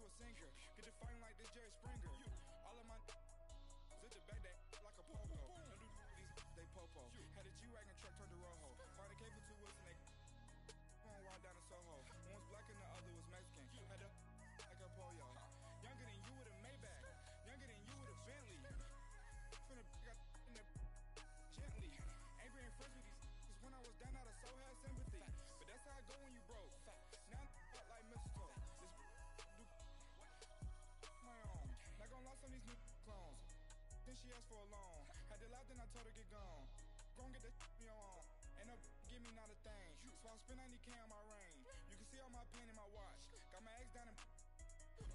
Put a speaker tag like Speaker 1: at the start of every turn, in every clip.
Speaker 1: a singer. Get to fighting like this Jerry Springer. All of my zit the back that like a pogo. Don't do these they popo. Had a G-Wagon truck turned to Rojo. Find a K for 2 wheels and they on ride down to Soho. One was black and the other was Mexican. Had a like a pollo. Younger than you with a Maybach. Younger than you with a Bentley. Finna got in the gently. Ain't being friends with these. Cause when I was down, I so had sympathy. But that's how I go when you broke. Now I'm like mistletoe. This do my own. Not gonna lie, some of these new clones. Then she asked for a loan. Had to laugh, then I told her get gone. Gon' get that me on. Ain't no give me not a thing. So I spend 90K on my range. You can see all my pen in my watch. Got my ex down and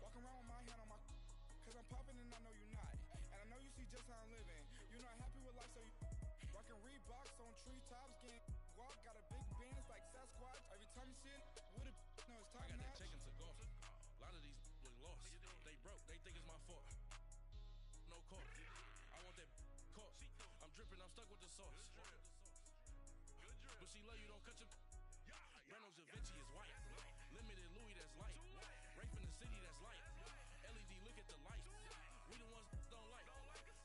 Speaker 1: walking around with my hand on my. Cause I'm popping and I know you not. And I know you see just how I'm living. You not happy with life, so you rockin' Reeboks on treetops, getting walk. Got a big Benz like Sasquatch. Every time you see it, with it, no, it's top
Speaker 2: I got
Speaker 1: notch.
Speaker 2: that chicken to go. A lot of these look lost. They broke, they think it's my fault. No court. I want that court. I'm dripping, I'm stuck with the sauce. But she love you, don't cut your. Reynolds Da Vinci is white. Limited Louis, that's light. Rape in the city, that's light. LED, look at the light. We the ones don't like.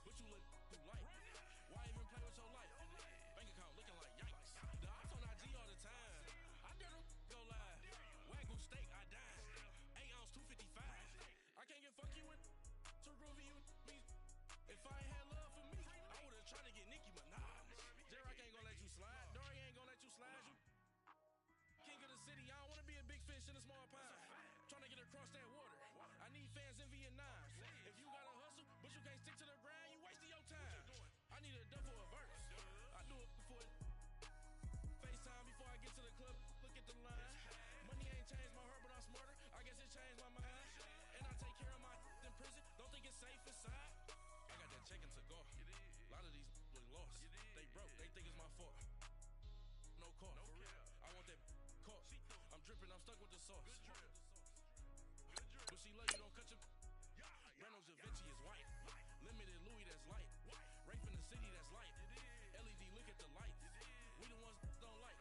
Speaker 2: But you look too light. Why even play with your life? Bank account looking like yikes. The ops on IG all the time. I dare them go live. Wagyu steak, I dine. 8 ounce, 255. I can't get funky with too groovy you me. If I ain't had love for me, I would've tried to get Nicki Minaj. J-Rock ain't gonna let you slide. Dory ain't gonna let you slide. You king of the city, I don't wanna be a big fish in a small pond. Trying to get across that water. I need fans in Vietnam. If you gotta hustle, but you can't stick to the grind, you wasting your time. I need a dub for a verse. I do it before FaceTime before I get to the club. Look at the line. Money ain't changed my heart, but I'm smarter. I guess it changed my mind. And I take care of my in prison. Don't think it's safe inside. I got that chicken to go. A lot of these look lost. They broke, they think it's my fault. No court. I want that court. I'm dripping, I'm stuck with the sauce. But she love you, don't cut your. Reynolds Da Vinci is white. Limited Louis, that's light. Rape in the city, that's light. LED, look at the lights. We the ones don't like.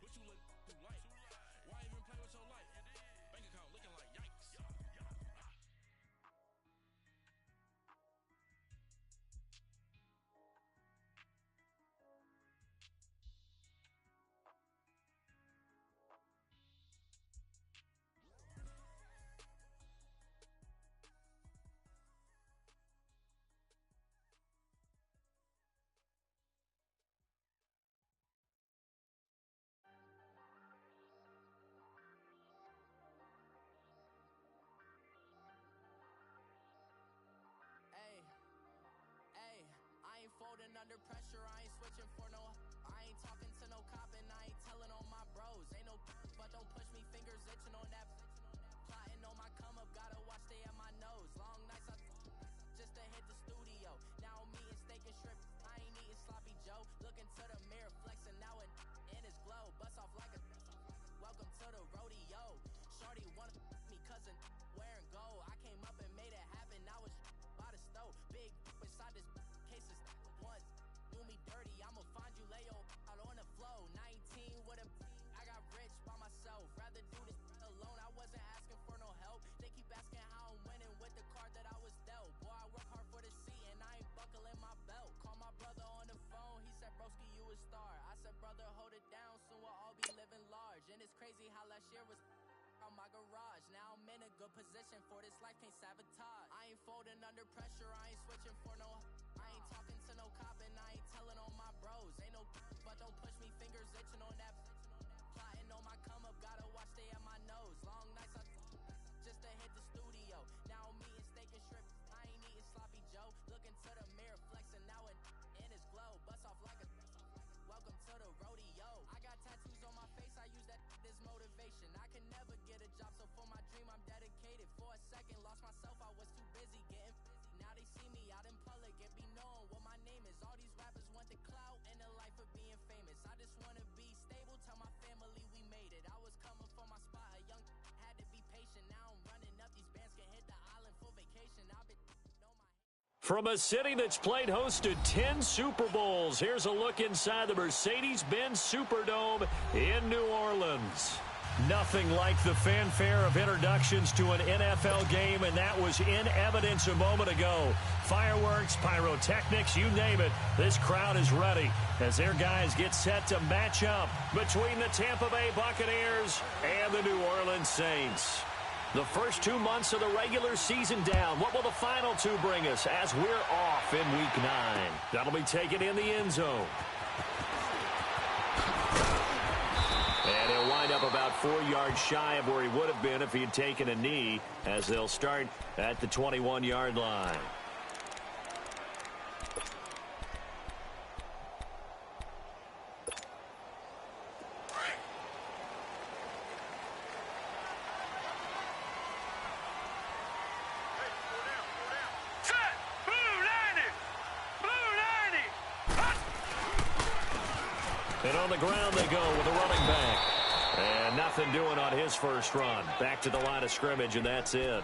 Speaker 2: But you look too light. Why even play with your life? Bank account looking like yikes.
Speaker 3: Hey, I ain't folding under pressure, I ain't switching for no. I ain't talking to no cop and I ain't telling on my bros. Ain't no but don't push me, fingers itching on that. Plotting on my come up, gotta watch stay at my nose. Long nights I just to hit the studio. Now I'm eating steak and shrimp, I ain't eating sloppy Joe. Looking to the mirror, flexing now and in his glow. Bust off like a welcome to the rodeo. Shorty wanna me cousin wearing gold. I came up and made it happen, I was by the stove. Big inside this cases once do me dirty, I'ma find you lay your out on the floor. 19 with a I got rich by myself. Rather do this alone, I wasn't asking for no help. They keep asking how I'm winning with the card that I was dealt. Boy, I work hard for the seat and I ain't buckling my belt. Call my brother on the phone, he said, broski, you a star. I said, brother, hold it down, soon we'll all be living large. And it's crazy how last year was on my garage. Now I'm in a good position for this life, can't sabotage. I ain't folding under pressure, I ain't switching for no. I ain't talking to no cop and I ain't telling on my bros. Ain't no but don't push me, fingers itching on that. Plotting on my come up, gotta watch stay at my nose. Long nights I just to hit the studio. Now I'm eating steak and shrimp, I ain't eating sloppy Joe. Looking to the mirror, flexing now and in his glow. Bust off like a welcome to the rodeo. I got tattoos on my face, I use that as motivation. I can never get a job, so for my dream I'm dedicated. For a second, lost myself, I was too busy getting busy. Now they see me out in public and be knowing what my name is. All these rappers want the clout and the life of being famous. I just wanna be stable, tell my family we made it. I was coming for my spot, a young had to be patient. Now I'm running up, these bands can hit the island for vacation. I've been
Speaker 4: From a city that's played host to 10 Super Bowls, here's a look inside the Mercedes-Benz Superdome in New Orleans. Nothing like the fanfare of introductions to an NFL game, and that was in evidence a moment ago. Fireworks, pyrotechnics, you name it. This crowd is ready as their guys get set to match up between the Tampa Bay Buccaneers and the New Orleans Saints. The first 2 months of the regular season down. What will the final two bring us as we're off in Week 9? That'll be taken in the end zone. And he'll wind up about 4 yards shy of where he would have been if he had taken a knee, as they'll start at the 21-yard line. And on the ground they go with a running back. And nothing doing on his first run. Back to the line of scrimmage, and that's it.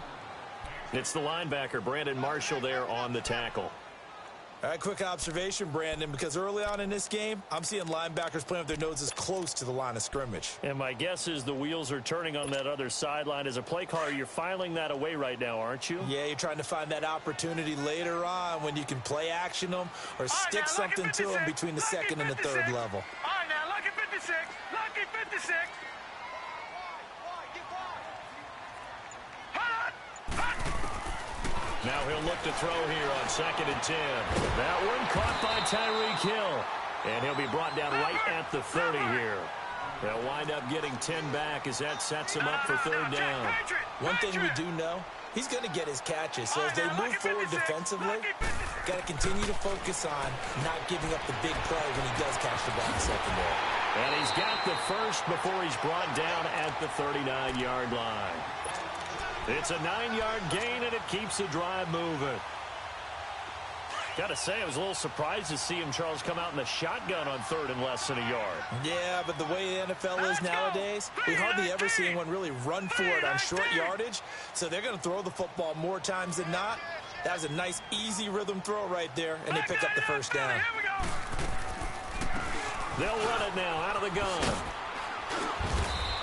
Speaker 4: It's the linebacker, Brandon Marshall, there on the tackle.
Speaker 5: All right, quick observation, Brandon, because early on in this game, I'm seeing linebackers playing with their noses close to the line of scrimmage.
Speaker 4: And my guess is the wheels are turning on that other sideline. As a play caller, you're filing that away right now, aren't you?
Speaker 5: Yeah, you're trying to find that opportunity later on when you can play action them or stick something to them between the second and the third level.
Speaker 6: All right, now, lucky 56. Lucky 56.
Speaker 4: Now he'll look to throw here on 2nd and 10. That one caught by Tyreek Hill. And he'll be brought down right at the 30 here. They'll wind up getting 10 back as that sets him up for third down.
Speaker 5: One thing we do know, he's going to get his catches. So as they move forward defensively, got to continue to focus on not giving up the big play when he does catch the ball in the secondary.
Speaker 4: And he's got the first before he's brought down at the 39-yard line. It's a 9-yard gain, and it keeps the drive moving. Got to say, I was a little surprised to see him, Charles, come out in the shotgun on third and less than a yard.
Speaker 5: Yeah, but the way the NFL is nowadays, we hardly ever see anyone really run for it on short yardage. So they're going to throw the football more times than not. That was a nice, easy rhythm throw right there, and they pick up the first down.
Speaker 4: They'll run it now out of the gun.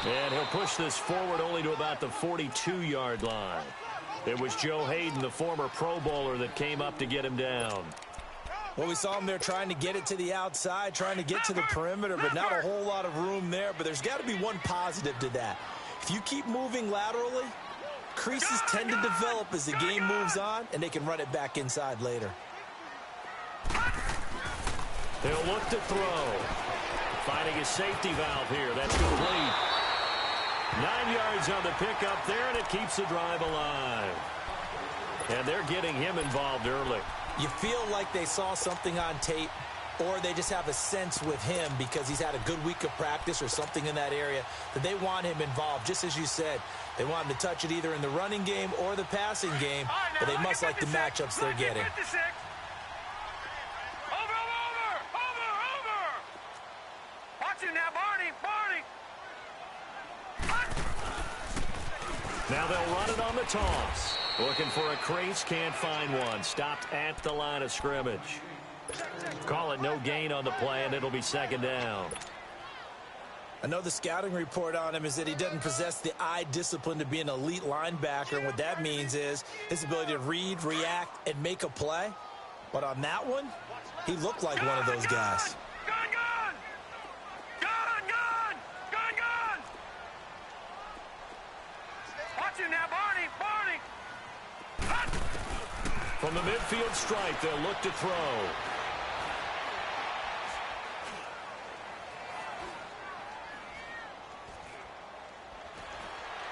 Speaker 4: And he'll push this forward only to about the 42-yard line. It was Joe Hayden, the former Pro Bowler, that came up to get him down.
Speaker 5: Well, we saw him there trying to get it to the outside, trying to get to the perimeter, but not a whole lot of room there. But there's got to be one positive to that. If you keep moving laterally, creases tend to develop as the game moves on, and they can run it back inside later.
Speaker 4: He'll look to throw. Finding a safety valve here. That's complete. 9 yards on the pickup there, and it keeps the drive alive. And they're getting him involved early.
Speaker 5: You feel like they saw something on tape, or they just have a sense with him because he's had a good week of practice or something in that area that they want him involved. Just as you said, they want him to touch it either in the running game or the passing game, but they must like the matchups they're getting.
Speaker 4: Now they'll run it on the toss. Looking for a crease, can't find one. Stopped at the line of scrimmage. Call it no gain on the play, and it'll be second down.
Speaker 5: I know the scouting report on him is that he doesn't possess the eye discipline to be an elite linebacker, and what that means is his ability to read, react, and make a play. But on that one, he looked like one of those guys.
Speaker 4: From the midfield stripe, they'll look to throw.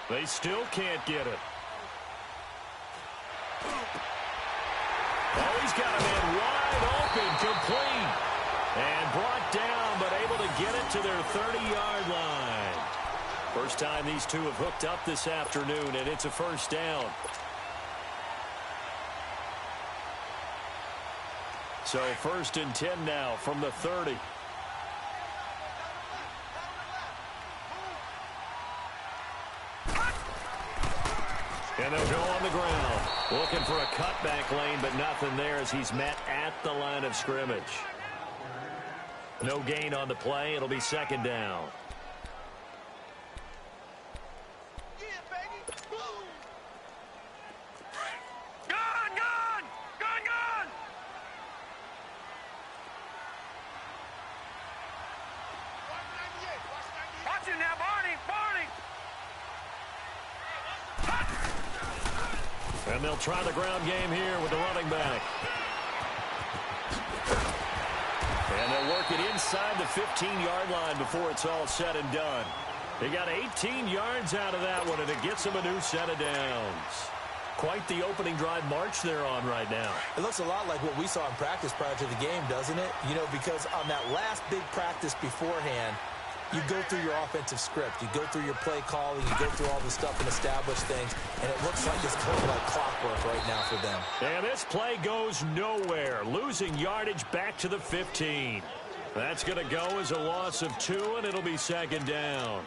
Speaker 4: They still can't get it. Oh, he's got a man wide open, complete. And brought down, but able to get it to their 30-yard line. First time these two have hooked up this afternoon, and it's a first down. So 1st and 10 now from the 30. And they'll go on the ground. Looking for a cutback lane, but nothing there as he's met at the line of scrimmage. No gain on the play. It'll be second down.
Speaker 6: Watch it now, Barney!
Speaker 4: And they'll try the ground game here with the running back. And they'll work it inside the 15-yard line before it's all said and done. They got 18 yards out of that one, and it gets them a new set of downs. Quite the opening drive march they're on right now.
Speaker 5: It looks a lot like what we saw in practice prior to the game, doesn't it? You know, because on that last big practice beforehand, you go through your offensive script. You go through your play calling. You go through all the stuff and establish things. And it looks like it's kind of like clockwork right now for them.
Speaker 4: And this play goes nowhere. Losing yardage back to the 15. That's going to go as a loss of 2, and it'll be second down.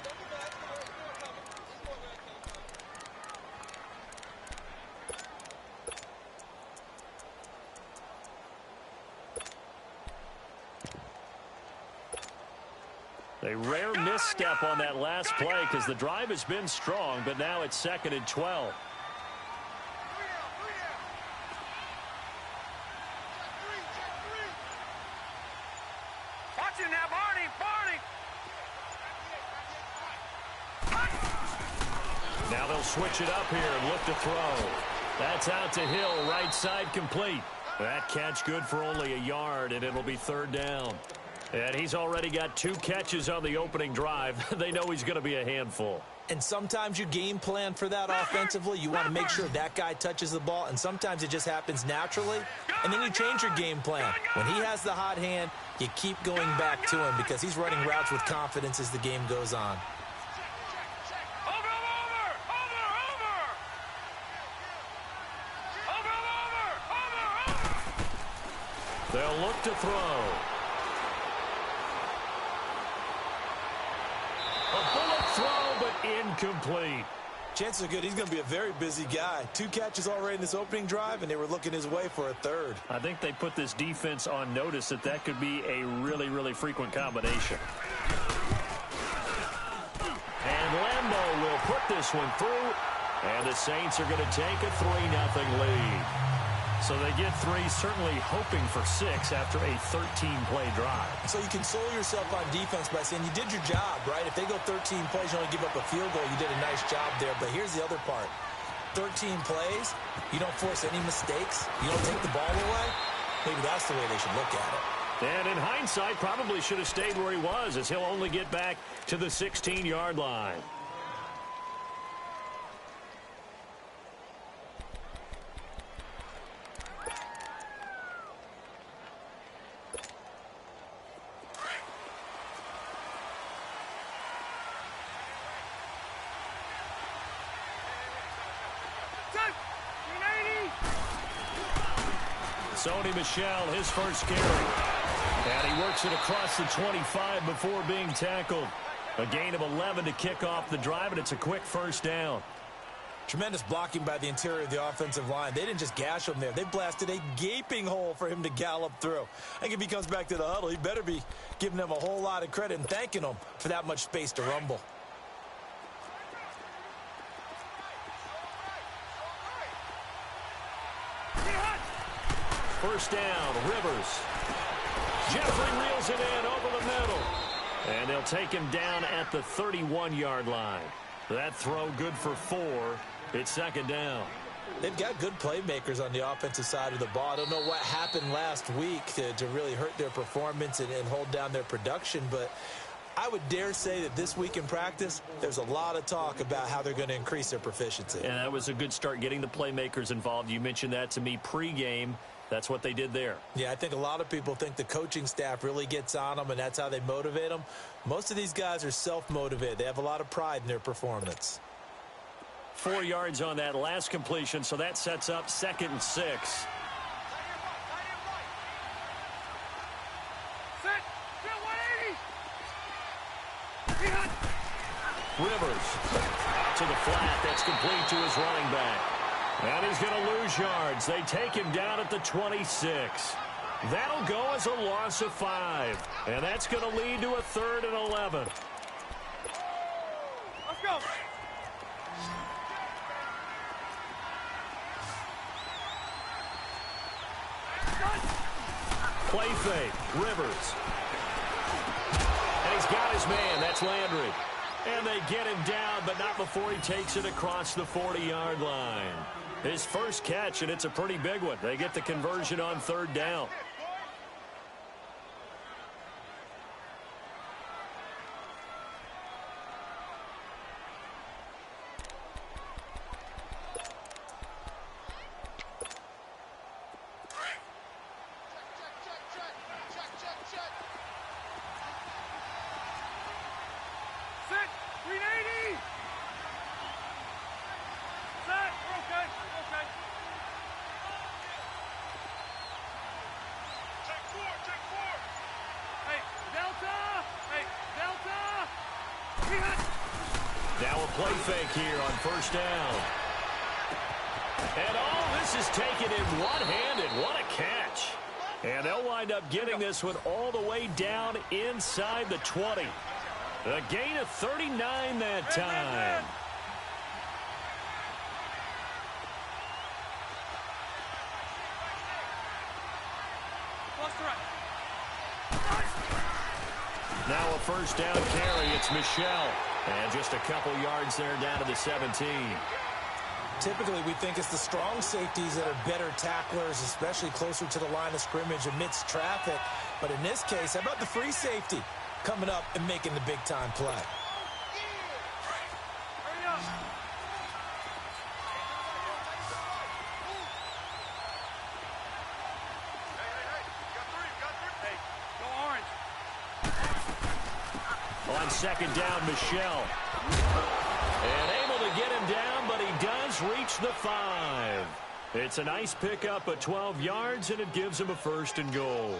Speaker 4: A rare misstep on that last play because the drive has been strong, but now it's 2nd and 12.
Speaker 6: Watch it now, Barney!
Speaker 4: Now they'll switch it up here and look to throw. That's out to Hill, right side complete. That catch good for only a yard, and it'll be 3rd down. And he's already got 2 catches on the opening drive. They know he's going to be a handful.
Speaker 5: And sometimes you game plan for that offensively. You want to make sure that guy touches the ball, and sometimes it just happens naturally. And then you change your game plan. When he has the hot hand, you keep going back to him because he's running routes with confidence as the game goes on.
Speaker 4: They'll look to throw. A bullet throw, but incomplete.
Speaker 5: Chances are good he's going to be a very busy guy. 2 catches already in this opening drive, and they were looking his way for a 3rd.
Speaker 4: I think they put this defense on notice that could be a really, really frequent combination. And Lambeau will put this one through, and the Saints are going to take a 3-0 lead. So they get 3, certainly hoping for 6 after a 13-play drive.
Speaker 5: So you console yourself on defense by saying you did your job, right? If they go 13 plays, you only give up a field goal, you did a nice job there. But here's the other part. 13 plays, you don't force any mistakes, you don't take the ball away. Maybe that's the way they should look at it.
Speaker 4: And in hindsight, probably should have stayed where he was, as he'll only get back to the 16-yard line. Sony Michel, his first carry. And he works it across the 25 before being tackled. A gain of 11 to kick off the drive, and it's a quick 1st down.
Speaker 5: Tremendous blocking by the interior of the offensive line. They didn't just gash him there. They blasted a gaping hole for him to gallop through. I think if he comes back to the huddle, he better be giving them a whole lot of credit and thanking them for that much space to rumble.
Speaker 4: First down, Rivers. Jeffrey reels it in over the middle. And they'll take him down at the 31-yard line. That throw good for 4. It's 2nd down.
Speaker 5: They've got good playmakers on the offensive side of the ball. I don't know what happened last week to really hurt their performance and hold down their production, but I would dare say that this week in practice, there's a lot of talk about how they're going to increase their proficiency.
Speaker 4: And that was a good start getting the playmakers involved. You mentioned that to me pregame. That's what they did there.
Speaker 5: Yeah, I think a lot of people think the coaching staff really gets on them, and that's how they motivate them. Most of these guys are self-motivated. They have a lot of pride in their performance.
Speaker 4: 4 yards on that last completion, so that sets up 2nd and 6. Rivers to the flat. That's complete to his running back. And he's going to lose yards. They take him down at the 26. That'll go as a loss of 5. And that's going to lead to a 3rd and 11.
Speaker 6: Let's go.
Speaker 4: Play fake. Rivers. And he's got his man. That's Landry. And they get him down, but not before he takes it across the 40-yard line. His first catch, and it's a pretty big one. They get the conversion on third down. Now a play fake here on first down. And this is taken in one-handed. What a catch. And they'll wind up getting this one all the way down inside the 20. A gain of 39 that time. Now a first down carry. It's Michelle. And just a couple yards there down to the 17.
Speaker 5: Typically, we think it's the strong safeties that are better tacklers, especially closer to the line of scrimmage amidst traffic. But in this case, how about the free safety coming up and making the big-time play?
Speaker 4: On second down, Michelle. And able to get him down, but he does reach the 5. It's a nice pickup of 12 yards, and it gives him a first and goal.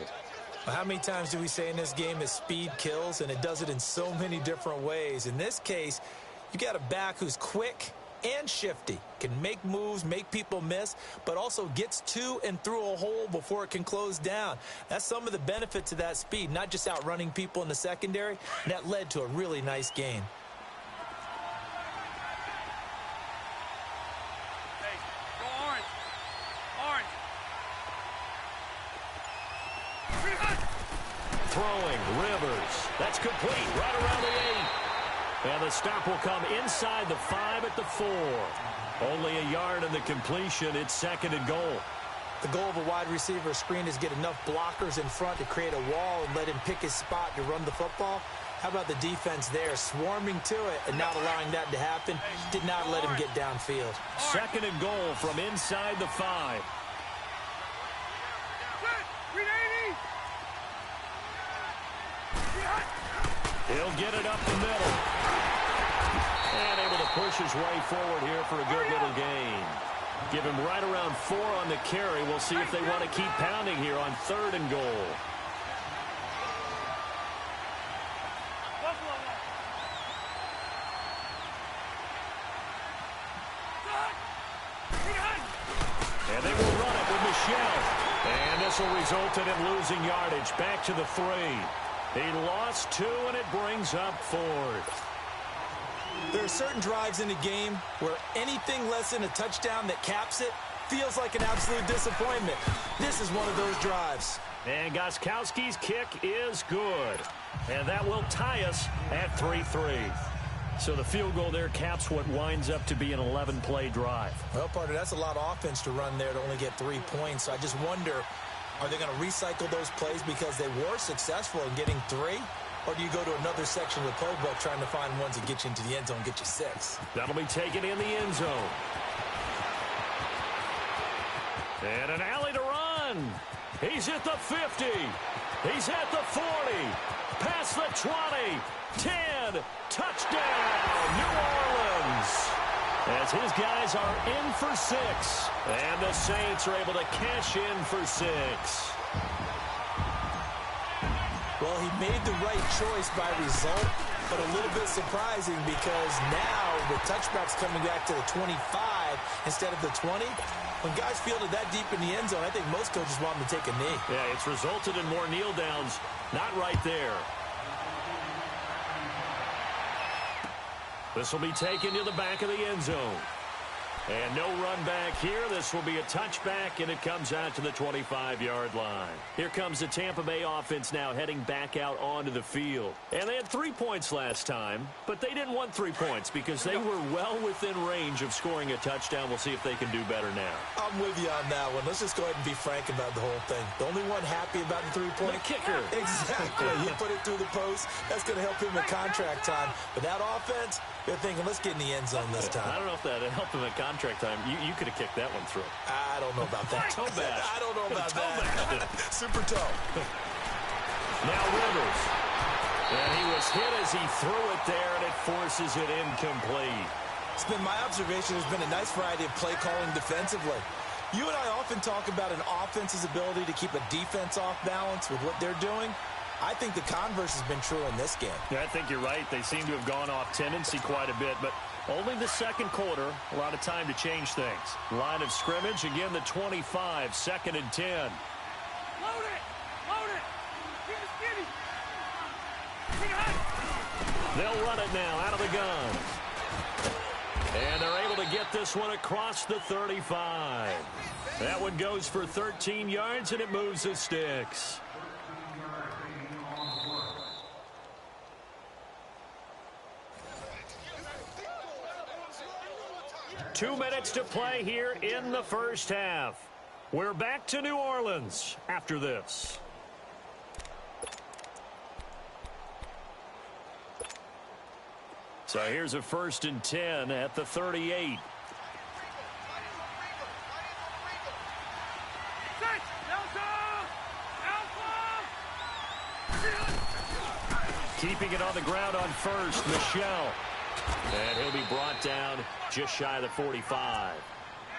Speaker 5: How many times do we say in this game that speed kills, and it does it in so many different ways? In this case, you got a back who's quick and shifty, can make moves, make people miss, but also gets to and through a hole before it can close down. That's some of the benefits of that speed, not just outrunning people in the secondary, and that led to a really nice gain.
Speaker 6: Hey, go orange. Orange.
Speaker 4: Throwing, Rivers. That's complete, right around the 8. And the stop will come inside the 5 at the 4. Only a yard in the completion. It's second and goal.
Speaker 5: The goal of a wide receiver screen is get enough blockers in front to create a wall and let him pick his spot to run the football. How about the defense there, swarming to it and not allowing that to happen? Did not let him get downfield.
Speaker 4: Second and goal from inside the 5. He'll get it up the middle. And able to push his way forward here for a good little gain. Give him right around 4 on the carry. We'll see if they want to keep pounding here on third and goal. And they will run it with Michelle. And this will result in him losing yardage. Back to the 3. He lost 2, and it brings up 4th.
Speaker 5: There are certain drives in a game where anything less than a touchdown that caps it feels like an absolute disappointment. This is one of those drives.
Speaker 4: And Gostkowski's kick is good. And that will tie us at 3-3. So the field goal there caps what winds up to be an 11-play drive.
Speaker 5: Well, partner, that's a lot of offense to run there to only get 3 points. So I just wonder, are they going to recycle those plays because they were successful in getting 3? Or do you go to another section of the playbook trying to find ones that get you into the end zone, get you 6?
Speaker 4: That'll be taken in the end zone. And an alley to run. He's at the 50. He's at the 40. Past the 20. 10. Touchdown, New Orleans. As his guys are in for 6. And the Saints are able to cash in for 6.
Speaker 5: Well, he made the right choice by result, but a little bit surprising because now the touchback's coming back to the 25 instead of the 20. When guys fielded that deep in the end zone, I think most coaches want them to take a knee.
Speaker 4: Yeah, it's resulted in more kneel downs. Not right there. This will be taken to the back of the end zone. And no run back here. This will be a touchback, and it comes out to the 25-yard line. Here comes the Tampa Bay offense now heading back out onto the field. And they had 3 points last time, but they didn't want 3 points because they were well within range of scoring a touchdown. We'll see if they can do better now.
Speaker 5: I'm with you on that one. Let's just go ahead and be frank about the whole thing. The only one happy about the 3-point
Speaker 4: kicker.
Speaker 5: Exactly. He put it through the post. That's going to help him in contract time. But that offense, they're thinking, let's get in the end zone this time.
Speaker 4: I don't know if that helped him at contract time. You could have kicked that one through.
Speaker 5: I don't know about that.
Speaker 4: Toe bash.
Speaker 5: I don't know about that. Super toe.
Speaker 4: Now Rivers. And he was hit as he threw it there, and it forces it incomplete.
Speaker 5: It's been my observation. There's been a nice variety of play calling defensively. You and I often talk about an offense's ability to keep a defense off balance with what they're doing. I think the converse has been true in this game.
Speaker 4: Yeah, I think you're right. They seem to have gone off tendency quite a bit, but only the second quarter, a lot of time to change things. Line of scrimmage, again, the 25, 2nd and 10.
Speaker 6: Load it! Load it! Keep it skinny! Take it high!
Speaker 4: They'll run it now out of the gun. And they're able to get this one across the 35. That one goes for 13 yards, and it moves the sticks. 2 minutes to play here in the first half. We're back to New Orleans after this. So here's a 1st and 10 at the 38. Keeping it on the ground on first, Michelle. And he'll be brought down just shy of the 45.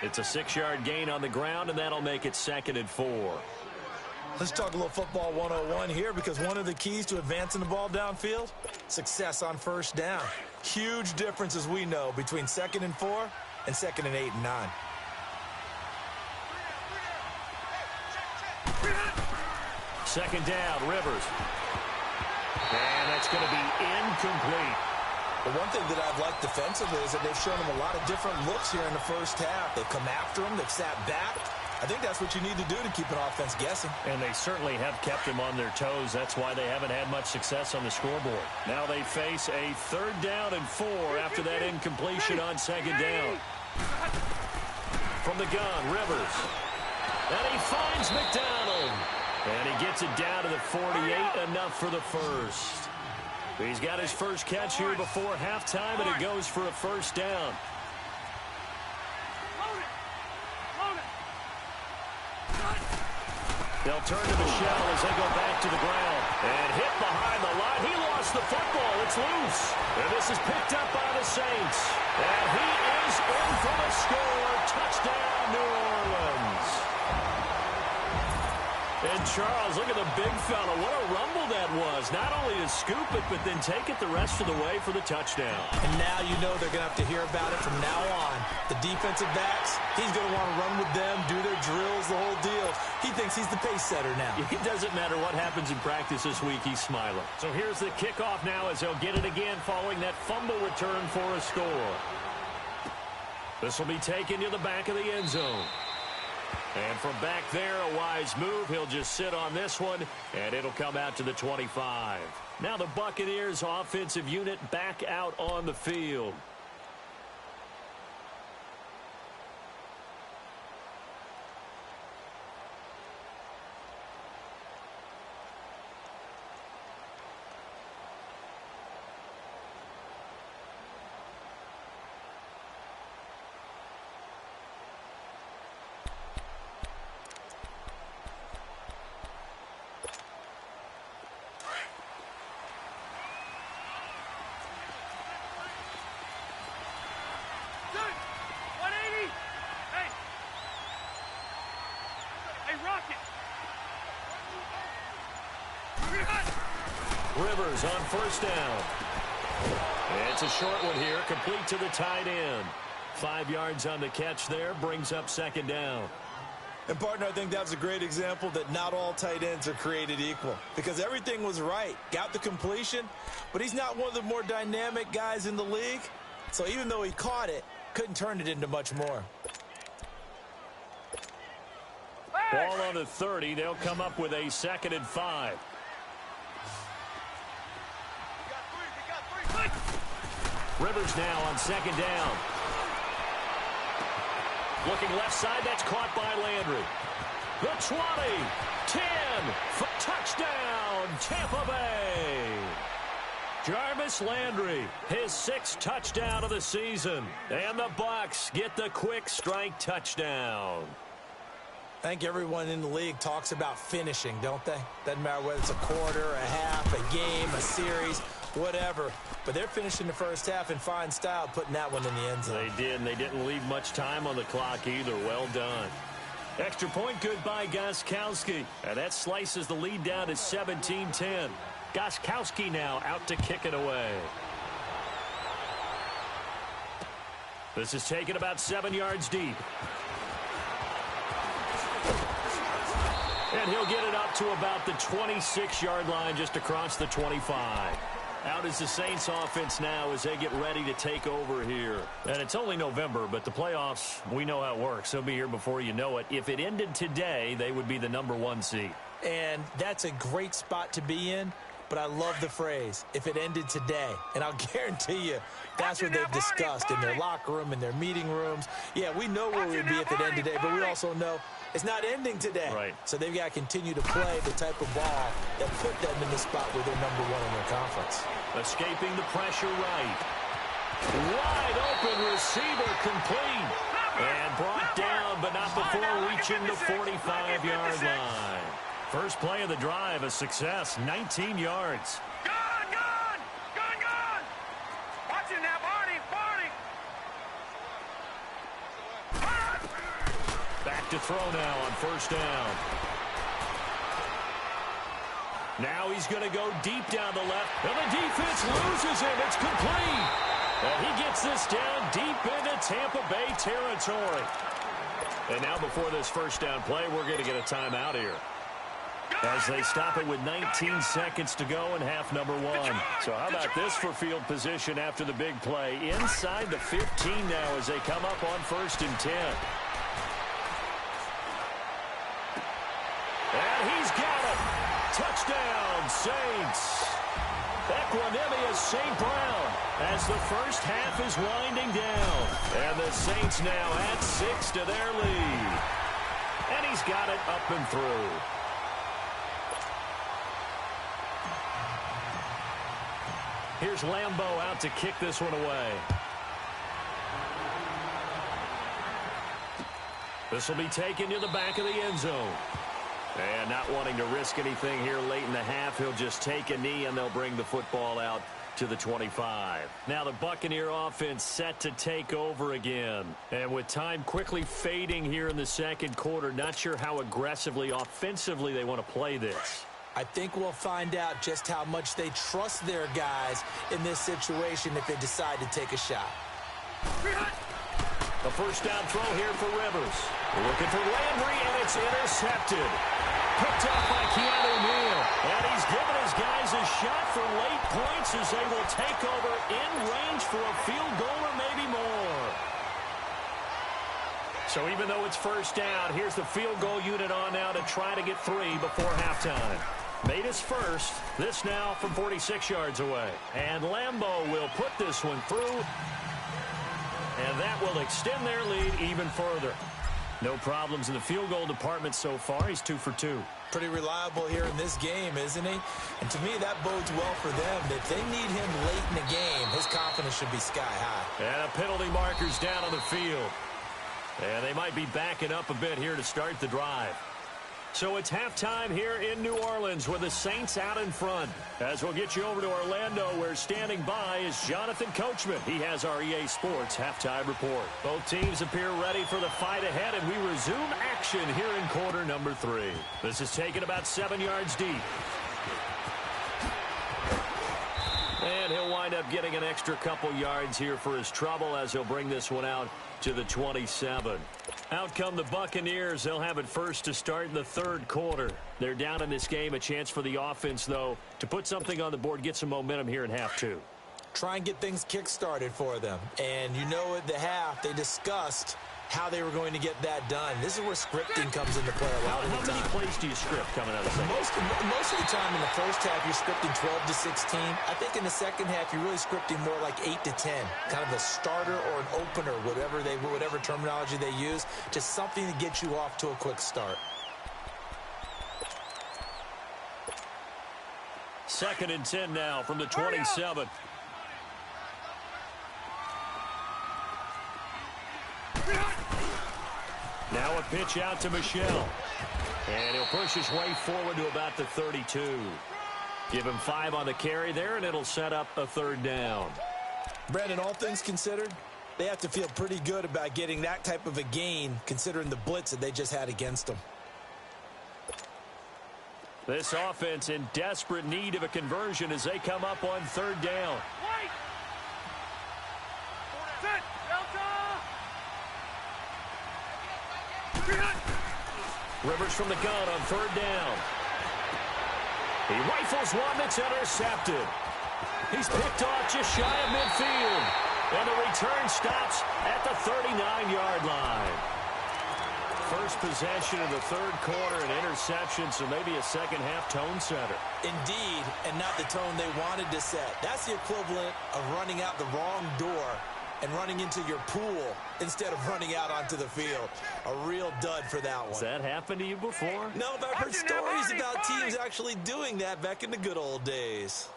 Speaker 4: It's a 6-yard gain on the ground, and that'll make it 2nd and 4.
Speaker 5: Let's talk a little football 101 here, because one of the keys to advancing the ball downfield, success on first down. Huge difference, as we know, between 2nd and 4 and 2nd and 8 and 9.
Speaker 4: Second down, Rivers. And that's going to be incomplete.
Speaker 5: The one thing that I've liked defensively is that they've shown him a lot of different looks here in the first half. They've come after him. They've sat back. I think that's what you need to do to keep an offense guessing.
Speaker 4: And they certainly have kept him on their toes. That's why they haven't had much success on the scoreboard. Now they face a 3rd down and 4 after that incompletion on 2nd down. From the gun, Rivers. And he finds McDonald. And he gets it down to the 48, enough for the first. He's got his first catch here before halftime, and it goes for a 1st down. They'll turn to Michelle as they go back to the ground. And hit behind the line. He lost the football. It's loose. And this is picked up by the Saints. And he is in for the score. Touchdown, New Orleans. And Charles, look at the big fella. What a rumble that was. Not only to scoop it, but then take it the rest of the way for the touchdown.
Speaker 5: And now you know they're going to have to hear about it from now on. The defensive backs, he's going to want to run with them, do their drills, the whole deal. He thinks he's the pace setter now.
Speaker 4: It doesn't matter what happens in practice this week. He's smiling. So here's the kickoff now as they'll get it again following that fumble return for a score. This will be taken to the back of the end zone. And from back there, a wise move. He'll just sit on this one, and it'll come out to the 25. Now the Buccaneers offensive unit back out on the field. Rivers on 1st down. It's a short one here, complete to the tight end. 5 yards on the catch there, brings up 2nd down.
Speaker 5: And, partner, I think that's a great example that not all tight ends are created equal, because everything was right. Got the completion, but he's not one of the more dynamic guys in the league. So even though he caught it, Couldn't turn it into much more.
Speaker 4: Ball on the 30. They'll come up with a 2nd and 5. Rivers now on 2nd down. Looking left side. That's caught by Landry. The 20. 10. For touchdown, Tampa Bay. Jarvis Landry, his 6th touchdown of the season. And the Bucs get the quick strike touchdown.
Speaker 5: I think everyone in the league talks about finishing, don't they? Doesn't matter whether it's a quarter, a half, a game, a series, whatever. But they're finishing the first half in fine style, putting that one in the end zone.
Speaker 4: They did, and they didn't leave much time on the clock either. Well done. Extra point good by Gostkowski. And that slices the lead down to 17-10. Gostkowski now out to kick it away. This is taken about 7 yards deep. And he'll get it up to about the 26-yard line, just across the 25. Out is the Saints offense now as they get ready to take over here. And it's only November, but the playoffs, we know how it works. They'll be here before you know it. If it ended today, they would be the #1 seed.
Speaker 5: And that's a great spot to be in. But I love the phrase, if it ended today. And I'll guarantee you, that's what they've discussed in their locker room, in their meeting rooms. Yeah, we know where we'd be if it ended today, but we also know it's not ending today.
Speaker 4: Right.
Speaker 5: So they've got to continue to play the type of ball that put them in the spot where they're #1 in their conference.
Speaker 4: Escaping the pressure right. Wide open receiver complete. And brought down, but not before reaching the 45-yard line. First play of the drive, a success, 19 yards.
Speaker 6: Gone! Watch it now, Barney!
Speaker 4: Back to throw now on 1st down. Now he's going to go deep down the left, and the defense loses him. It's complete. And he gets this down deep into Tampa Bay territory. And now before this 1st down play, we're going to get a timeout here, as they stop it with 19 seconds to go in half #1. So how about this for field position after the big play? Inside the 15 now as they come up on 1st and 10. And he's got it. Touchdown, Saints. Equanimous St. Brown as the first half is winding down. And the Saints now add 6 to their lead. And he's got it up and through. Here's Lambeau out to kick this one away. This will be taken to the back of the end zone. And not wanting to risk anything here late in the half, he'll just take a knee and they'll bring the football out to the 25. Now the Buccaneer offense set to take over again. And with time quickly fading here in the 2nd quarter, not sure how aggressively, offensively they want to play this.
Speaker 5: I think we'll find out just how much they trust their guys in this situation if they decide to take a shot.
Speaker 4: A 1st down throw here for Rivers. Looking for Landry, and it's intercepted. Picked up by Keanu Neal. And he's given his guys a shot for late points as they will take over in range for a field goal or maybe more. So even though it's 1st down, here's the field goal unit on now to try to get 3 before halftime. Made his first. This now from 46 yards away. And Lambeau will put this one through. And that will extend their lead even further. No problems in the field goal department so far. He's 2 for 2.
Speaker 5: Pretty reliable here in this game, isn't he? And to me, that bodes well for them. If they need him late in the game, his confidence should be sky high.
Speaker 4: And a penalty marker's down on the field. And they might be backing up a bit here to start the drive. So it's halftime here in New Orleans with the Saints out in front. As we'll get you over to Orlando, where standing by is Jonathan Coachman. He has our EA Sports halftime report. Both teams appear ready for the fight ahead, and we resume action here in quarter number 3. This is taken about 7 yards deep. And he'll wind up getting an extra couple yards here for his trouble as he'll bring this one out to the 27. Out come the Buccaneers. They'll have it first to start in the 3rd quarter. They're down in this game. A chance for the offense, though, to put something on the board, get some momentum here in half 2.
Speaker 5: try and get things kick-started for them. And you know at the half, they discussed how they were going to get that done. This is where scripting comes into play a lot of the time.
Speaker 4: How many plays do you script coming out of the second?
Speaker 5: Most of the time in the first half, you're scripting 12 to 16. I think in the second half, you're really scripting more like 8 to 10. Kind of a starter or an opener, whatever terminology they use. Just something to get you off to a quick start.
Speaker 4: 2nd and 10 now from the 27. Now a pitch out to Michel. And he'll push his way forward to about the 32. Give him 5 on the carry there, and it'll set up a 3rd down.
Speaker 5: Brandon, all things considered, they have to feel pretty good about getting that type of a gain, considering the blitz that they just had against them.
Speaker 4: This offense in desperate need of a conversion as they come up on 3rd down.
Speaker 6: Wait! Set! Delta!
Speaker 4: Rivers from the gun on 3rd down. He rifles one that's intercepted. He's picked off just shy of midfield. And the return stops at the 39-yard line. First possession of the 3rd quarter, an interception, so maybe a second-half tone setter.
Speaker 5: Indeed, and not the tone they wanted to set. That's the equivalent of running out the wrong door and running into your pool instead of running out onto the field. A real dud for that one.
Speaker 4: Has that happened to you before?
Speaker 5: No, but I've heard stories about teams actually doing that back in the good old days.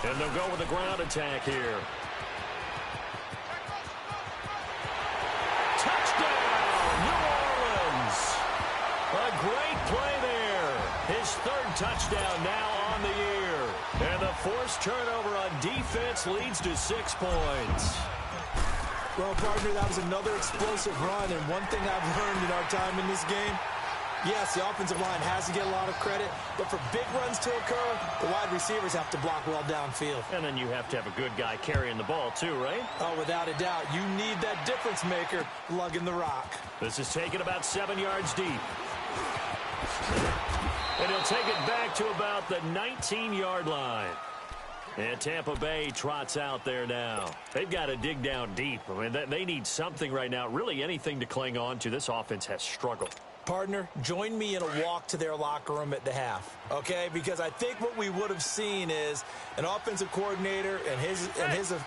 Speaker 4: And they'll go with a ground attack here. Touchdown, New Orleans. A great play there. His 3rd touchdown now on the year. And the forced turnover on defense leads to 6 points.
Speaker 5: Well, partner, that was another explosive run. And one thing I've learned in our time in this game, yes, the offensive line has to get a lot of credit, but for big runs to occur, the wide receivers have to block well downfield.
Speaker 4: And then you have to have a good guy carrying the ball too, right?
Speaker 5: Oh, without a doubt. You need that difference maker lugging the rock.
Speaker 4: This is taken about 7 yards deep. And he'll take it back to about the 19-yard line. And Tampa Bay trots out there now. They've got to dig down deep. I mean, they need something right now, really anything to cling on to. This offense has struggled.
Speaker 5: Partner, join me in a walk to their locker room at the half, okay? Because I think what we would have seen is an offensive coordinator and his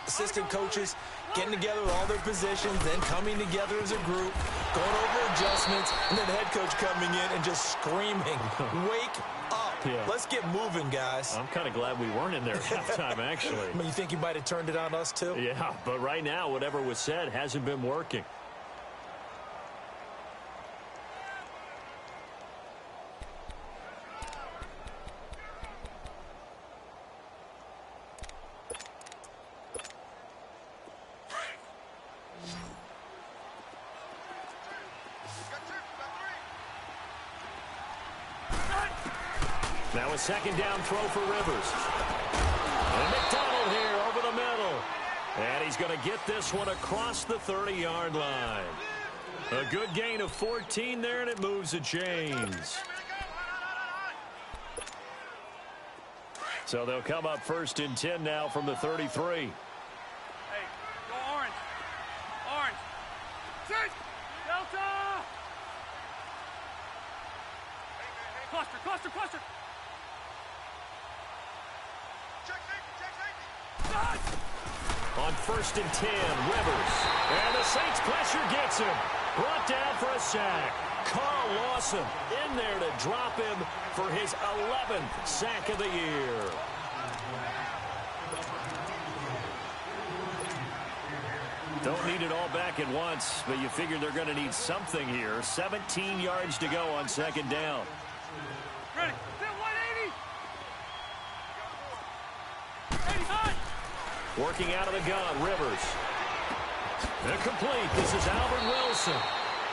Speaker 5: assistant coaches getting together with all their positions, then coming together as a group, going over adjustments, and then the head coach coming in and just screaming, "Wake up. Yeah. Let's get moving, guys."
Speaker 4: I'm kind of glad we weren't in there at halftime, actually.
Speaker 5: I mean, you think you might have turned it on us, too?
Speaker 4: Yeah, but right now, whatever was said hasn't been working. Now a 2nd down throw for Rivers. And McDonald here over the middle. And he's going to get this one across the 30-yard line. A good gain of 14 there, and it moves the chains. So they'll come up 1st and 10 now from the 33.
Speaker 6: Hey, go orange. Orange. Sit! Delta! Cluster, cluster, cluster.
Speaker 4: On 1st and 10, Rivers. And the Saints pressure gets him. Brought down for a sack. Carl Lawson in there to drop him for his 11th sack of the year. Don't need it all back at once, but you figure they're going to need something here. 17 yards to go on 2nd down.
Speaker 6: Ready. Fit 180. 80 high.
Speaker 4: Working out of the gun, Rivers. Incomplete. This is Albert Wilson.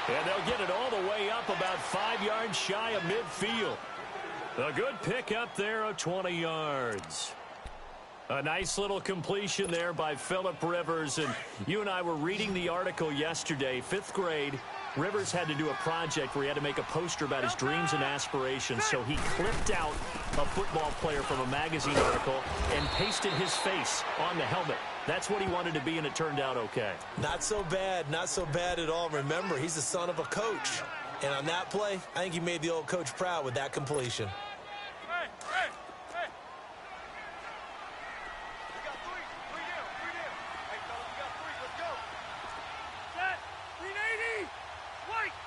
Speaker 4: And they'll get it all the way up about 5 yards shy of midfield. A good pick up there of 20 yards. A nice little completion there by Phillip Rivers. And you and I were reading the article yesterday, 5th grade. Rivers had to do a project where he had to make a poster about his dreams and aspirations, so he clipped out a football player from a magazine article and pasted his face on the helmet. That's what he wanted to be, and it turned out okay.
Speaker 5: Not so bad at all. Remember, he's the son of a coach. And on that play, I think he made the old coach proud with that completion.
Speaker 6: Hey! We got three down. Hey, fellas, we got three. Let's go. Set. 380. White.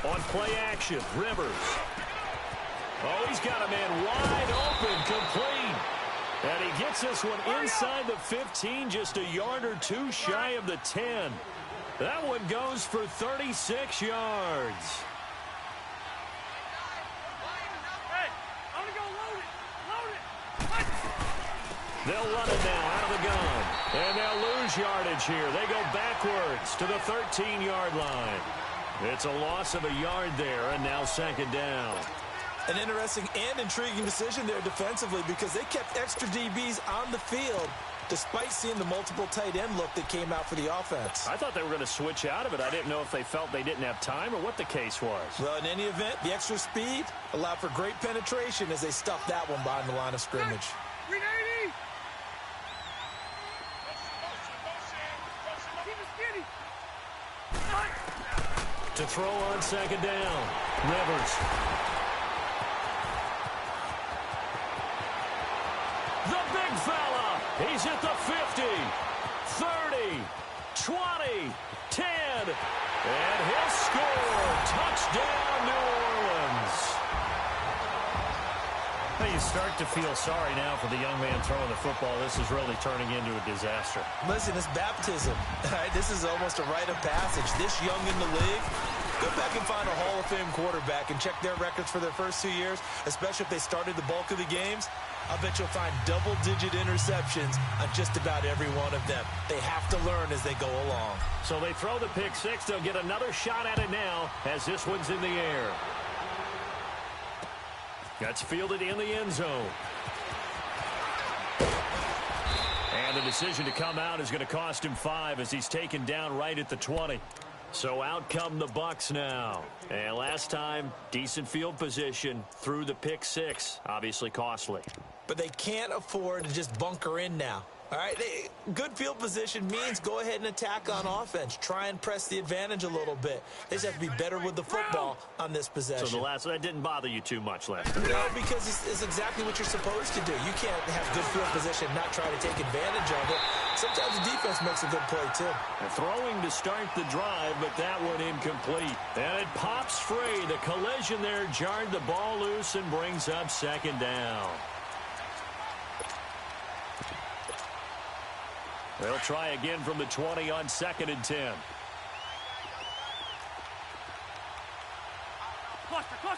Speaker 4: On play action, Rivers. Oh, he's got a man wide open, complete. And he gets this one inside the 15, just a yard or two shy of the 10. That one goes for 36 yards.
Speaker 6: Hey, I'm going to go load it.
Speaker 4: They'll run it now out of the gun. And they'll lose yardage here. They go backwards to the 13-yard line. It's a loss of a yard there, and now second down.
Speaker 5: An interesting and intriguing decision there defensively because they kept extra DBs on the field despite seeing the multiple tight end look that came out for the offense.
Speaker 4: I thought they were going to switch out of it. I didn't know if they felt they didn't have time or what the case was.
Speaker 5: Well, in any event, the extra speed allowed for great penetration as they stuffed that one behind the line of scrimmage.
Speaker 6: 380. Keep it skinny.
Speaker 4: To throw on second down, Rivers. The big fella. He's at the 50, 30, 20, 10, and he'll score. Touchdown, New Orleans.
Speaker 7: Well, you start to feel sorry now for the young man throwing the football. This is really turning into a disaster.
Speaker 5: Listen, it's baptism. All right, this is almost a rite of passage. This young in the league, go back and find a Hall of Fame quarterback and check their records for their first 2 years, especially if they started the bulk of the games. I'll bet you'll find double-digit interceptions on just about every one of them. They have to learn as they go along.
Speaker 4: So they throw the pick six. They'll get another shot at it now as this one's in the air. That's fielded in the end zone. And the decision to come out is going to cost him 5 as he's taken down right at the 20. So out come the Bucs now. And last time, decent field position through the pick six. Obviously costly.
Speaker 5: But they can't afford to just bunker in now. All right, good field position means go ahead and attack on offense. Try and press the advantage a little bit. They just have to be better with the football on this possession.
Speaker 4: So that didn't bother you too much last time?
Speaker 5: No, because it's exactly what you're supposed to do. You can't have good field position and not try to take advantage of it. Sometimes the defense makes a good play, too.
Speaker 4: And throwing to start the drive, but that one incomplete. And it pops free. The collision there jarred the ball loose and brings up second down. They'll try again from the 20 on 2nd and 10.
Speaker 6: Cluster. 12.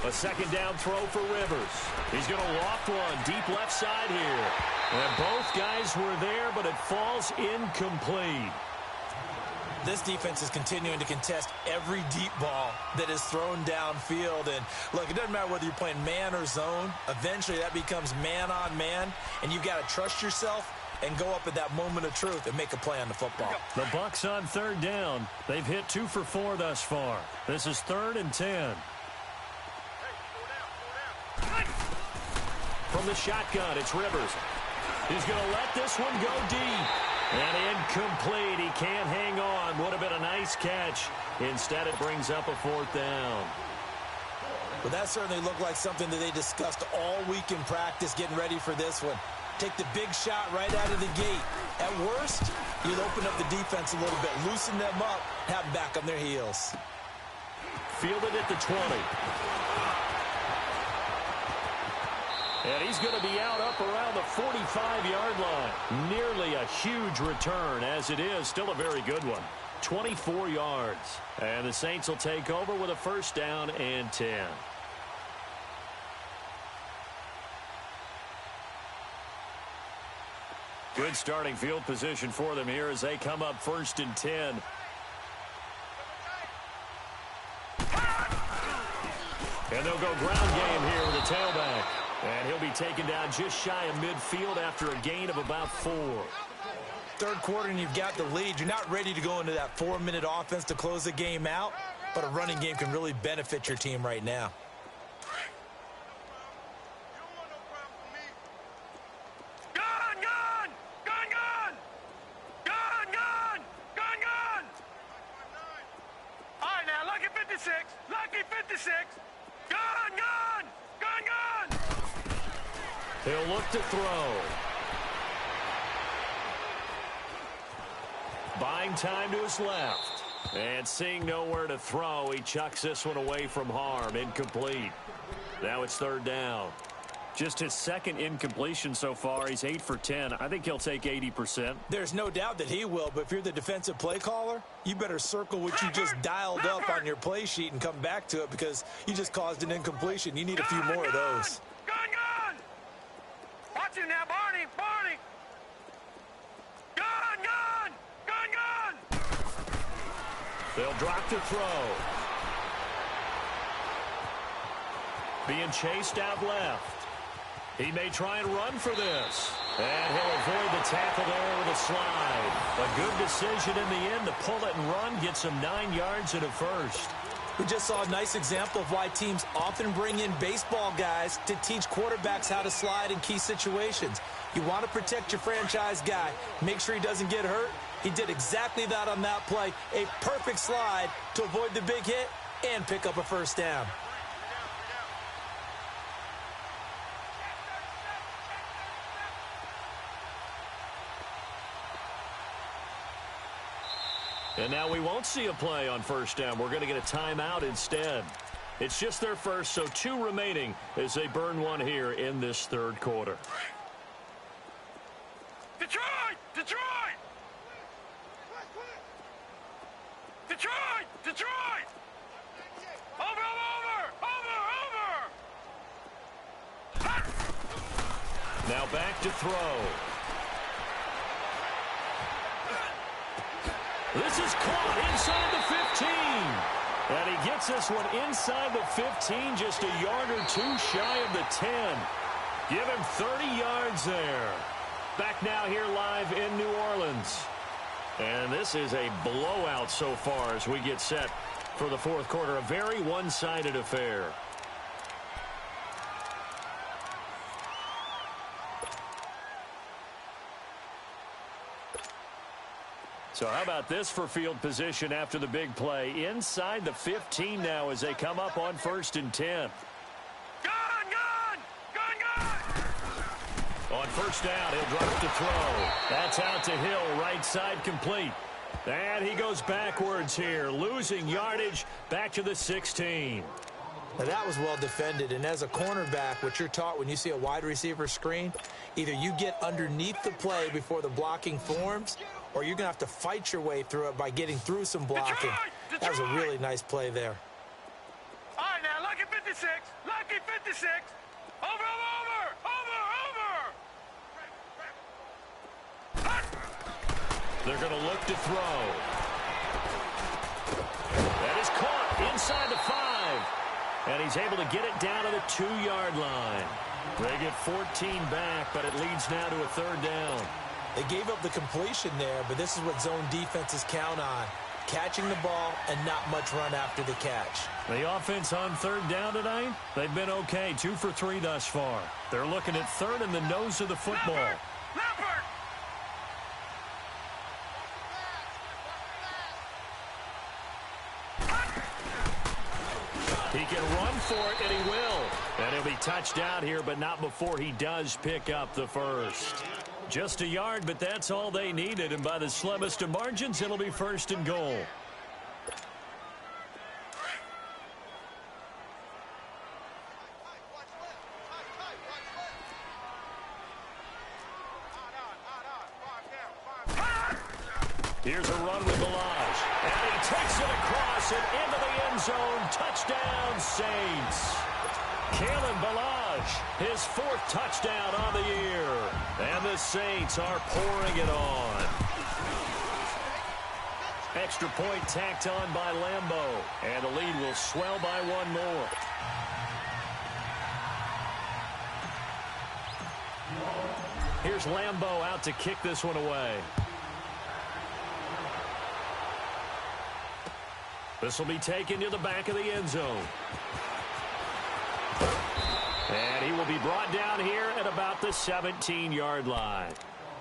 Speaker 4: A second down throw for Rivers. He's going to loft one deep left side here. And both guys were there, but it falls incomplete.
Speaker 5: This defense is continuing to contest every deep ball that is thrown downfield. And, look, it doesn't matter whether you're playing man or zone. Eventually, that becomes man-on-man, and you've got to trust yourself and go up at that moment of truth and make a play on the football.
Speaker 4: The Bucs on 3rd down. They've hit 2 for 4 thus far. This is 3rd and 10. From the shotgun, it's Rivers. He's going to let this one go deep. And incomplete. He can't hang on. Would have been a nice catch. Instead, it brings up a 4th down.
Speaker 5: But that certainly looked like something that they discussed all week in practice getting ready for this one. Take the big shot right out of the gate. At worst, you'll open up the defense a little bit, loosen them up, have them back on their heels.
Speaker 4: Fielded at the 20. And he's going to be out up around the 45-yard line. Nearly a huge return, as it is. Still a very good one. 24 yards. And the Saints will take over with a 1st down and 10. Good starting field position for them here as they come up 1st and 10. And they'll go ground game here with the tailback. And he'll be taken down just shy of midfield after a gain of about 4.
Speaker 5: Third quarter and you've got the lead. You're not ready to go into that 4-minute offense to close the game out, but a running game can really benefit your team right now.
Speaker 4: He'll look to throw. Buying time to his left. And seeing nowhere to throw, he chucks this one away from harm. Incomplete. Now it's third down.
Speaker 7: Just his second incompletion so far. He's 8 for 10. I think he'll take 80%.
Speaker 5: There's no doubt that he will, but if you're the defensive play caller, you better circle what you just dialed up on your play sheet and come back to it because you just caused an incompletion. You need a few more of those.
Speaker 6: Watch him now, Barney! Barney! Gun!
Speaker 4: They'll drop to throw. Being chased out left. He may try and run for this. And he'll avoid the tackle there with a slide. A good decision in the end to pull it and run. Gets him 9 yards and a first.
Speaker 5: We just saw a nice example of why teams often bring in baseball guys to teach quarterbacks how to slide in key situations. You want to protect your franchise guy. Make sure he doesn't get hurt. He did exactly that on that play. A perfect slide to avoid the big hit and pick up a first down.
Speaker 4: And now we won't see a play on first down. We're going to get a timeout instead. It's just their first, so 2 remaining as they burn one here in this third quarter.
Speaker 6: Detroit! Detroit! Detroit! Detroit! Over!
Speaker 4: Now back to throw. This is caught inside the 15. And he gets this one inside the 15, just a yard or 2 shy of the 10. Give him 30 yards there. Back now here live in New Orleans. And this is a blowout so far as we get set for the fourth quarter. A very one-sided affair. So how about this for field position after the big play? Inside the 15 now as they come up on 1st and 10. On first down, he'll drop to throw. That's out to Hill, right side complete. And he goes backwards here, losing yardage back to the 16.
Speaker 5: Now that was well defended, and as a cornerback, what you're taught when you see a wide receiver screen, either you get underneath the play before the blocking forms, or you're going to have to fight your way through it by getting through some blocking. That was a really nice play there.
Speaker 6: All right, now, lucky 56. Lucky 56. Over.
Speaker 4: They're going to look to throw. That is caught inside the 5. And he's able to get it down to the 2-yard line. They get 14 back, but it leads now to a third down.
Speaker 5: They gave up the completion there, but this is what zone defenses count on. Catching the ball and not much run after the catch.
Speaker 4: The offense on third down tonight, they've been okay. 2 for 3 thus far. They're looking at third in the nose of the football. He can run for it, and he will. And he'll be touched out here, but not before he does pick up the first. Just a yard, but that's all they needed. And by the slimmest of margins, it'll be 1st and goal. Here's a run with Balaj. And he takes it across and into the end zone. Touchdown, Saints. Kalen Balaj, his 4th touchdown on the year. And the Saints are pouring it on. Extra point tacked on by Lambeau. And the lead will swell by 1 more. Here's Lambeau out to kick this one away. This will be taken to the back of the end zone. And he will be brought down here at about the 17-yard line.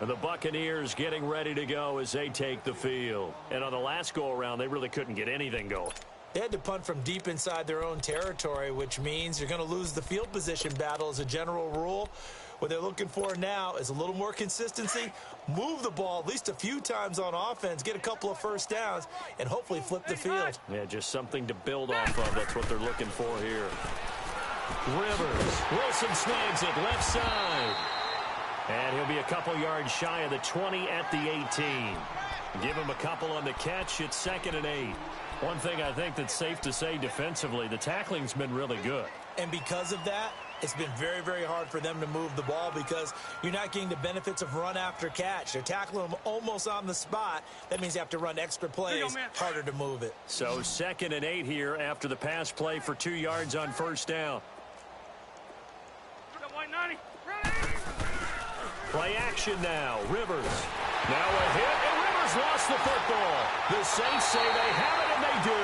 Speaker 4: And the Buccaneers getting ready to go as they take the field. And on the last go-around, they really couldn't get anything going.
Speaker 5: They had to punt from deep inside their own territory, which means you're going to lose the field position battle as a general rule. What they're looking for now is a little more consistency, move the ball at least a few times on offense, get a couple of first downs, and hopefully flip the field.
Speaker 4: Yeah, just something to build off of. That's what they're looking for here. Rivers. Wilson snags it left side. And he'll be a couple yards shy of the 20 at the 18. Give him a couple on the catch. It's 2nd and 8. One thing I think that's safe to say defensively, the tackling's been really good.
Speaker 5: And because of that, it's been very, very hard for them to move the ball because you're not getting the benefits of run after catch. They're tackling them almost on the spot. That means you have to run extra plays, harder to move it.
Speaker 4: So 2nd and 8 here after the pass play for 2 yards on first down. Play action now. Rivers. Now a hit, and Rivers lost the football. The Saints say they have it, and they do.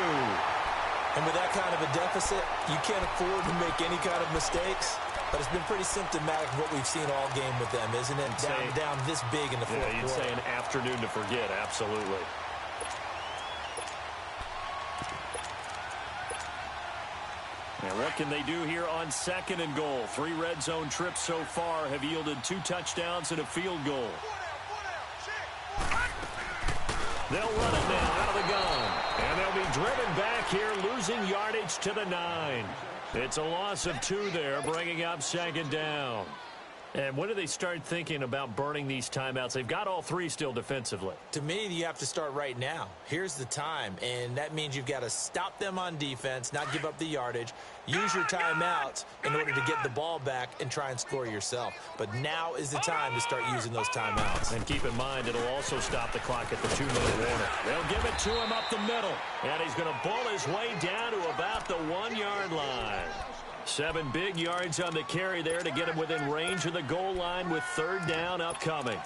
Speaker 5: And with that kind of a deficit, you can't afford to make any kind of mistakes. But it's been pretty symptomatic of what we've seen all game with them, isn't it? Down this big in the fourth quarter.
Speaker 4: You'd say an afternoon to forget, absolutely. And what can they do here on 2nd and goal? 3 red zone trips so far have yielded 2 touchdowns and a field goal. They'll run it now out of the gun. And they'll be driven back here, losing yardage to the 9. It's a loss of 2 there, bringing up 2nd down. And when do they start thinking about burning these timeouts? They've got all 3 still defensively.
Speaker 5: To me, you have to start right now. Here's the time, and that means you've got to stop them on defense, not give up the yardage, use your timeouts in order to get the ball back and try and score yourself. But now is the time to start using those timeouts.
Speaker 4: And keep in mind, it'll also stop the clock at the 2-minute warning. They'll give it to him up the middle, and he's going to bull his way down to about the 1-yard line. 7 big yards on the carry there to get him within range of the goal line with 3rd down upcoming.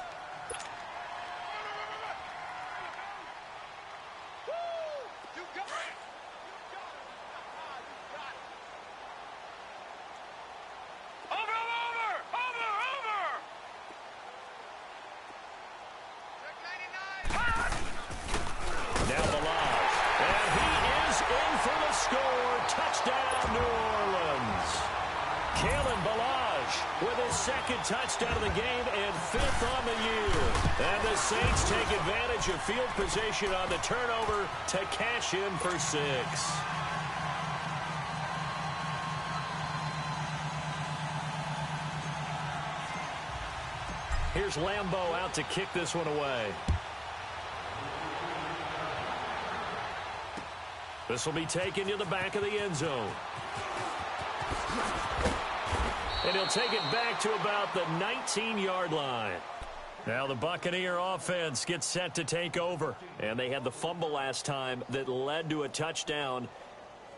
Speaker 4: Touchdown of the game and 5th on the year. And the Saints take advantage of field position on the turnover to cash in for 6. Here's Lambeau out to kick this one away. This will be taken to the back of the end zone. And he'll take it back to about the 19-yard line. Now the Buccaneer offense gets set to take over. And they had the fumble last time that led to a touchdown.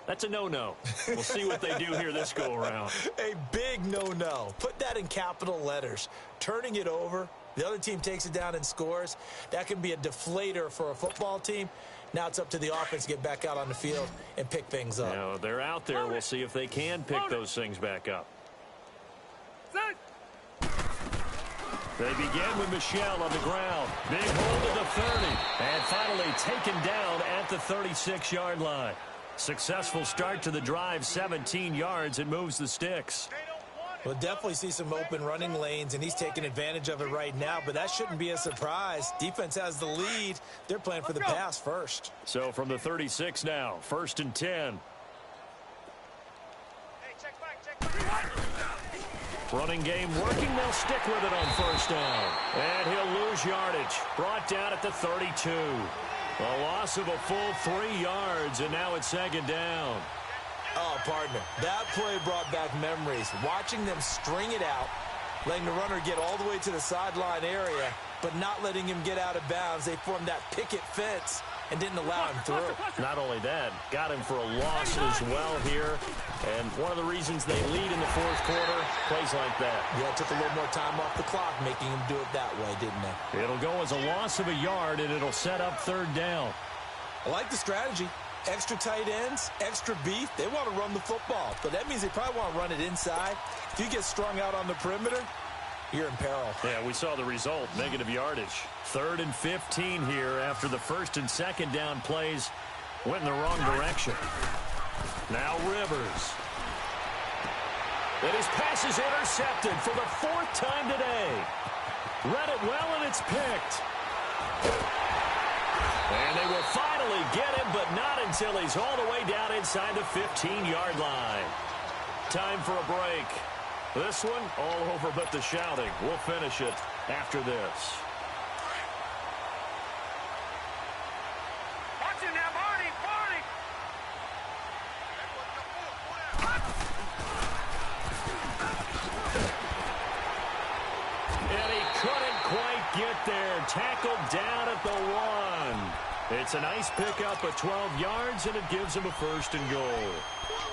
Speaker 4: That's a no-no. We'll see what they do here this go-around.
Speaker 5: A big no-no. Put that in capital letters. Turning it over, the other team takes it down and scores. That can be a deflator for a football team. Now it's up to the offense to get back out on the field and pick things up.
Speaker 4: Now, they're out there. We'll see if they can pick those things back up. They begin with Michel on the ground. Big hold at the 30. And finally taken down at the 36-yard line. Successful start to the drive, 17 yards, and moves the sticks.
Speaker 5: We'll definitely see some open running lanes, and he's taking advantage of it right now, but that shouldn't be a surprise. Defense has the lead. They're playing for the pass first.
Speaker 4: So from the 36 now, 1st and 10. Running game working. They'll stick with it on 1st down. And he'll lose yardage. Brought down at the 32. A loss of a full 3 yards, and now it's 2nd down.
Speaker 5: Oh, partner, that play brought back memories. Watching them string it out, letting the runner get all the way to the sideline area, but not letting him get out of bounds. They formed that picket fence, and didn't allow him through.
Speaker 4: Not only that, got him for a loss as well here. And one of the reasons they lead in the fourth quarter, plays like that.
Speaker 5: Yeah, it took a little more time off the clock, making him do it that way, didn't it?
Speaker 4: It'll go as a loss of a yard, and it'll set up third down.
Speaker 5: I like the strategy. Extra tight ends, extra beef. They want to run the football, but that means they probably want to run it inside. If you get strung out on the perimeter, you're in peril.
Speaker 4: Yeah, we saw the result, negative yardage. 3rd and 15 here after the first and second down plays went in the wrong direction. Now Rivers. And his pass is intercepted for the 4th time today. Read it well, and it's picked. And they will finally get him, but not until he's all the way down inside the 15-yard line. Time for a break. This one, all over but the shouting. We'll finish it after this.
Speaker 6: Watch it now, Barney! Barney!
Speaker 4: And he couldn't quite get there. Tackled down at the 1. It's a nice pickup of 12 yards, and it gives him a 1st and goal.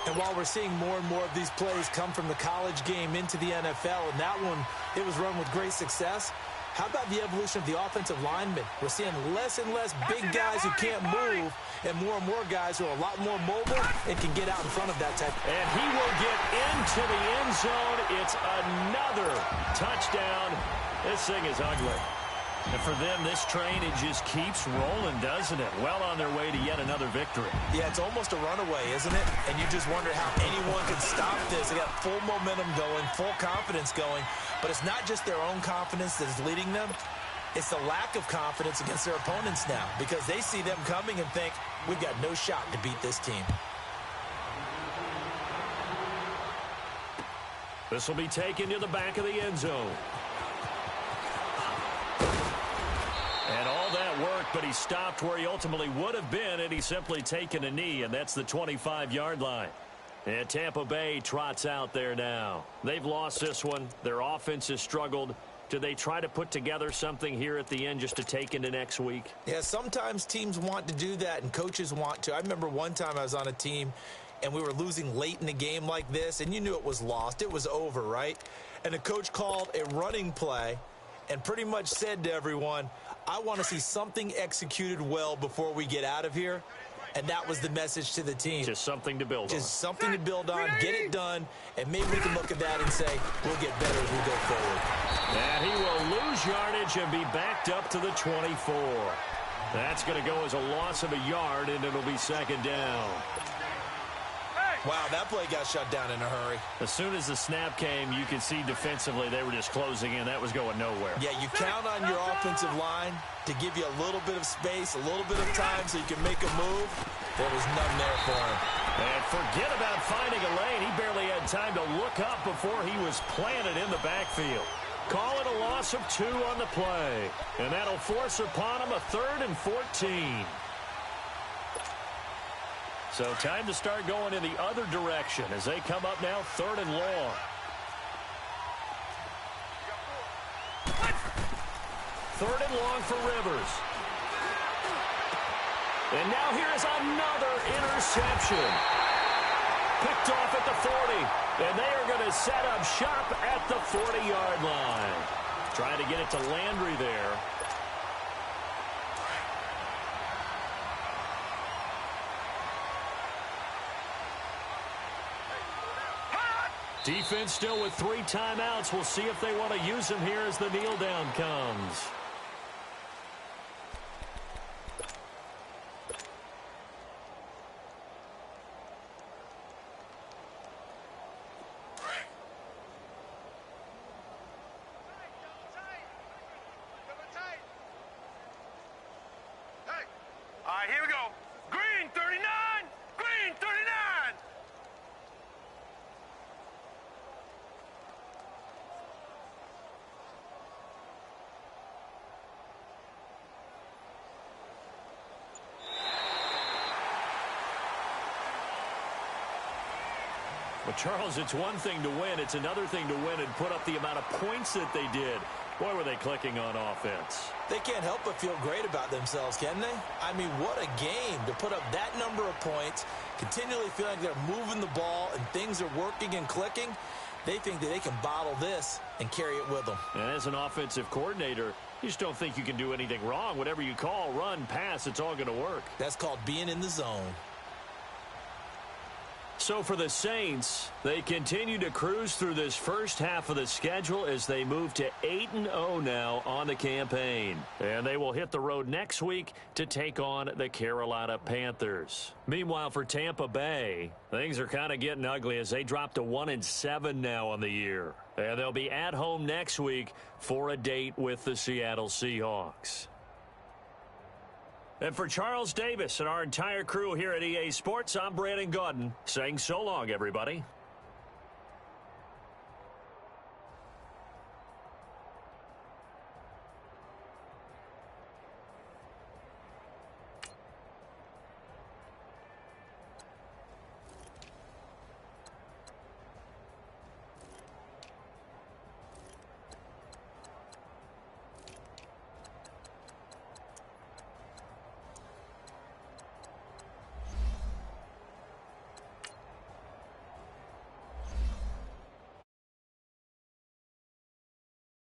Speaker 5: And while we're seeing more and more of these plays come from the college game into the NFL, and that one, it was run with great success, how about the evolution of the offensive linemen? We're seeing less and less big guys who can't move, and more guys who are a lot more mobile and can get out in front of that type.
Speaker 4: And he will get into the end zone. It's another touchdown. This thing is ugly. And for them, this train, it just keeps rolling, doesn't it? Well on their way to yet another victory.
Speaker 5: Yeah, it's almost a runaway, isn't it? And you just wonder how anyone can stop this. They got full momentum going, full confidence going. But it's not just their own confidence that is leading them. It's the lack of confidence against their opponents now, because they see them coming and think, we've got no shot to beat this team.
Speaker 4: This will be taken to the back of the end zone. And all that work, but he stopped where he ultimately would have been, and he's simply taken a knee, and that's the 25-yard line. And Tampa Bay trots out there now. They've lost this one. Their offense has struggled. Do they try to put together something here at the end just to take into next week?
Speaker 5: Yeah, sometimes teams want to do that, and coaches want to. I remember one time I was on a team, and we were losing late in a game like this, and you knew it was lost. It was over, right? And the coach called a running play and pretty much said to everyone, I want to see something executed well before we get out of here. And that was the message to the team.
Speaker 4: Just something to build on.
Speaker 5: Just something to build on, get it done, and maybe we can look at that and say, we'll get better as we go forward.
Speaker 4: And he will lose yardage and be backed up to the 24. That's going to go as a loss of a yard, and it'll be 2nd down.
Speaker 5: Wow, that play got shut down in a hurry.
Speaker 4: As soon as the snap came, you could see defensively they were just closing in. That was going nowhere.
Speaker 5: Yeah, you count on your offensive line to give you a little bit of space, a little bit of time so you can make a move. There was none there for him.
Speaker 4: And forget about finding a lane. He barely had time to look up before he was planted in the backfield. Call it a loss of 2 on the play. And that'll force upon him a 3rd and 14. So time to start going in the other direction as they come up now 3rd and long. Third and long for Rivers. And now here is another interception. Picked off at the 40. And they are going to set up shop at the 40-yard line. Trying to get it to Landry there. Defense still with 3 timeouts. We'll see if they want to use them here as the kneel down comes.
Speaker 6: All right, here we go. Green 39! Green 39!
Speaker 4: Well, Charles, it's one thing to win. It's another thing to win and put up the amount of points that they did. Boy, were they clicking on offense.
Speaker 5: They can't help but feel great about themselves, can they? I mean, what a game to put up that number of points, continually feeling like they're moving the ball and things are working and clicking. They think that they can bottle this and carry it with them.
Speaker 4: And as an offensive coordinator, you just don't think you can do anything wrong. Whatever you call, run, pass, it's all going to work.
Speaker 5: That's called being in the zone.
Speaker 4: So for the Saints, they continue to cruise through this first half of the schedule as they move to 8-0 now on the campaign. And they will hit the road next week to take on the Carolina Panthers. Meanwhile, for Tampa Bay, things are kind of getting ugly as they drop to 1-7 now on the year. And they'll be at home next week for a date with the Seattle Seahawks. And for Charles Davis and our entire crew here at EA Sports, I'm Brandon Gaudin saying so long, everybody.